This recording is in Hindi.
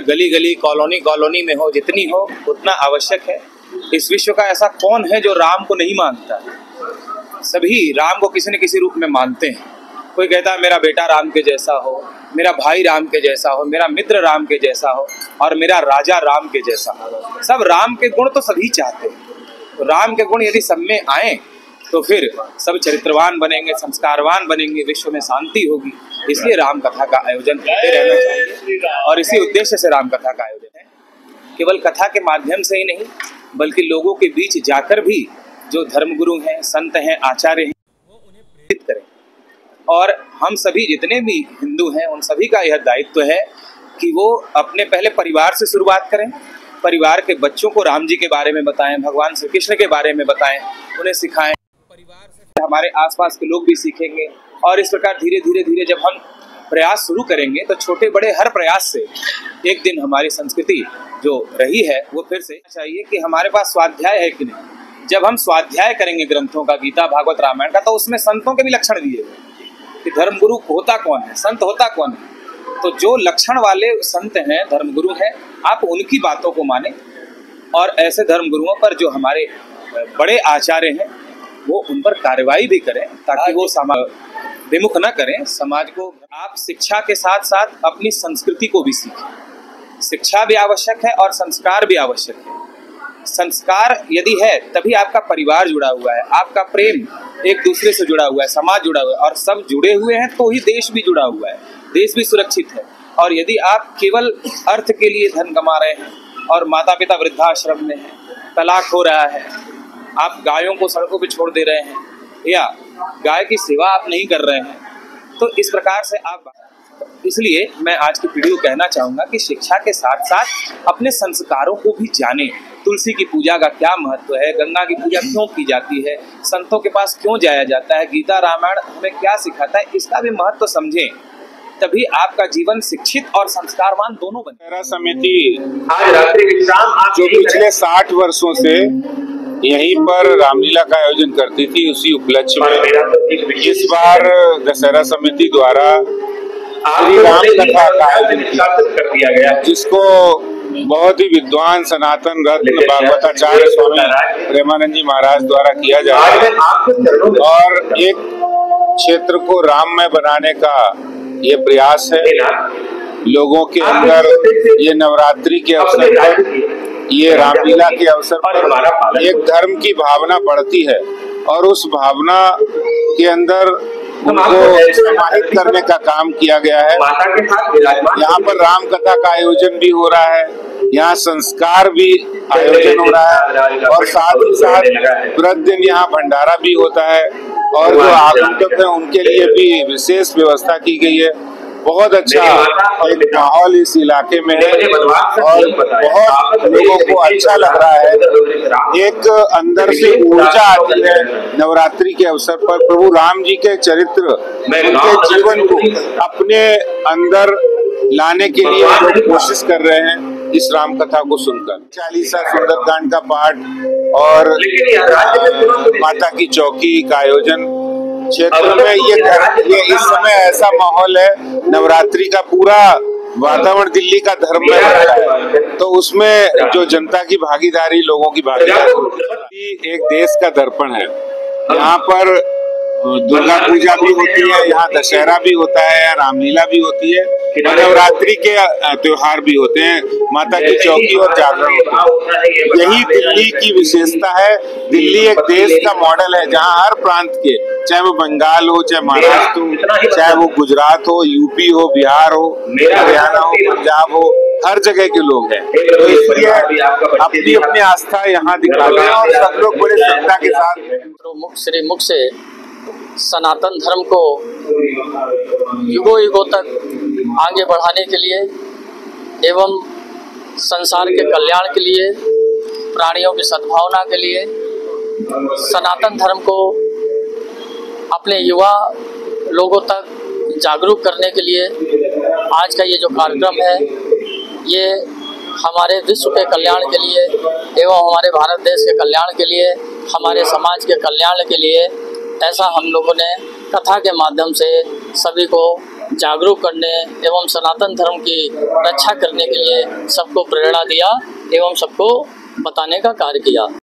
गली गली कॉलोनी कॉलोनी में हो, जितनी हो उतना आवश्यक है। इस विश्व का ऐसा कौन है जो राम को नहीं मानता? सभी राम को किसी न किसी रूप में मानते हैं। कोई कहता है मेरा बेटा राम के जैसा हो, मेरा भाई राम के जैसा हो, मेरा मित्र राम के जैसा हो और मेरा राजा राम के जैसा हो। सब राम के गुण तो सभी चाहते हैं। तो राम के गुण यदि सब में आए तो फिर सब चरित्रवान बनेंगे, संस्कारवान बनेंगे, विश्व में शांति होगी। इसलिए राम कथा का आयोजन होते रहना चाहिए और इसी उद्देश्य से राम कथा का आयोजन है। केवल कथा के माध्यम से ही नहीं बल्कि लोगों के बीच जाकर भी जो धर्मगुरु हैं, संत हैं, आचार्य हैं, वो उन्हें प्रेरित करें। और हम सभी जितने भी हिंदू हैं उन सभी का यह दायित्व है कि वो अपने पहले परिवार से शुरुआत करें। परिवार के बच्चों को राम जी के बारे में बताएं, भगवान श्री कृष्ण के बारे में बताएं, उन्हें सिखाएं। परिवार से हमारे आसपास के लोग भी सीखेंगे और इस प्रकार धीरे धीरे धीरे जब हम प्रयास शुरू करेंगे तो छोटे बड़े हर प्रयास से एक दिन हमारी संस्कृति जो रही है वो फिर से चाहिए कि हमारे पास स्वाध्याय है कि नहीं। जब हम स्वाध्याय करेंगे ग्रंथों का, गीता भागवत रामायण का, तो उसमें संतों के भी लक्षण दिए हुए कि धर्मगुरु होता कौन है, संत होता कौन है। तो जो लक्षण वाले संत हैं, धर्मगुरु हैं, आप उनकी बातों को माने और ऐसे धर्मगुरुओं पर जो हमारे बड़े आचार्य हैं वो उन पर कार्रवाई भी करें ताकि वो समाज विमुख न करें समाज को। आप शिक्षा के साथ साथ अपनी संस्कृति को भी सीखें। शिक्षा भी आवश्यक है और संस्कार भी आवश्यक है। संस्कार यदि है तभी आपका परिवार जुड़ा हुआ है, आपका प्रेम एक दूसरे से जुड़ा हुआ है, समाज जुड़ा हुआ है और सब जुड़े हुए हैं तो ही देश भी जुड़ा हुआ है, देश भी सुरक्षित है। और यदि आप केवल अर्थ के लिए धन कमा रहे हैं और माता पिता वृद्धाश्रम में हैं, तलाक हो रहा है, आप गायों को सड़कों पे छोड़ दे रहे हैं या गाय की सेवा आप नहीं कर रहे हैं, तो इस प्रकार से आप। इसलिए मैं आज की पीढ़ी को कहना चाहूँगा कि शिक्षा के साथ साथ अपने संस्कारों को भी जाने। तुलसी की पूजा का क्या महत्व है, गंगा की पूजा क्यों की जाती है, संतों के पास क्यों जाया जाता है, गीता रामायण हमें क्या सिखाता है, इसका भी महत्व समझें। तभी आपका जीवन शिक्षित और संस्कारवान दोनों बने। दशहरा समिति आज रात्रि विश्राम जो पिछले 60 वर्षों से यहीं पर रामलीला का आयोजन करती थी, उसी उपलक्ष्य में इस बार दशहरा समिति द्वारा श्री राम कथा का आयोजन कर दिया गया, जिसको बहुत ही विद्वान सनातन रत्न भागवताचार्य स्वामी प्रेमानंद जी महाराज द्वारा किया जा रहा है और एक क्षेत्र को राममय बनाने का ये प्रयास है। लोगों के अंदर ये नवरात्रि के अवसर पर, ये रामलीला के अवसर पर एक धर्म की भावना बढ़ती है और उस भावना के अंदर उनको समाहित करने का काम किया गया है। यहाँ पर राम कथा का आयोजन भी हो रहा है, यहाँ संस्कार भी आयोजन हो रहा है और साथ ही साथ प्रतिदिन यहाँ भंडारा भी होता है और जो आगंतुक है उनके लिए भी विशेष व्यवस्था की गई है। बहुत अच्छा एक माहौल इस इलाके में है और बहुत लोगों को अच्छा लग रहा है। एक अंदर से ऊर्जा आती है नवरात्रि के अवसर पर। प्रभु राम जी के चरित्र, उनके जीवन को अपने अंदर लाने के लिए लोग कोशिश कर रहे हैं इस राम कथा को सुनकर। 40 सुंदरकांड का पाठ और माता की चौकी का आयोजन क्षेत्र में ये इस समय ऐसा माहौल है, नवरात्रि का पूरा वातावरण दिल्ली का धर्म में है, तो उसमें जो जनता की भागीदारी, लोगों की भागीदारी एक देश का दर्पण है। यहाँ पर दुर्गा पूजा भी होती है, यहाँ दशहरा भी होता है, रामलीला भी होती है, नवरात्रि के त्योहार भी होते हैं, माता की चौकी और जागरण होता है। यही दिल्ली की विशेषता है। दिल्ली एक देश का मॉडल है जहाँ हर प्रांत के, चाहे वो बंगाल हो, चाहे महाराष्ट्र हो, चाहे वो गुजरात हो, यूपी हो, बिहार हो, हरियाणा हो, पंजाब हो, हर जगह के लोग हैं। तो इसलिए अपनी अपनी आस्था यहाँ दिखाते हैं और सब लोग बड़े श्रद्धा के साथ मुख श्री मुख से सनातन धर्म को युगों युगों तक आगे बढ़ाने के लिए एवं संसार के कल्याण के लिए, प्राणियों की सद्भावना के लिए, सनातन धर्म को अपने युवा लोगों तक जागरूक करने के लिए आज का ये जो कार्यक्रम है, ये हमारे विश्व के कल्याण के लिए एवं हमारे भारत देश के कल्याण के लिए, हमारे समाज के कल्याण के लिए, ऐसा हम लोगों ने कथा के माध्यम से सभी को जागरूक करने एवं सनातन धर्म की रक्षा करने के लिए सबको प्रेरणा दिया एवं सबको बताने का कार्य किया।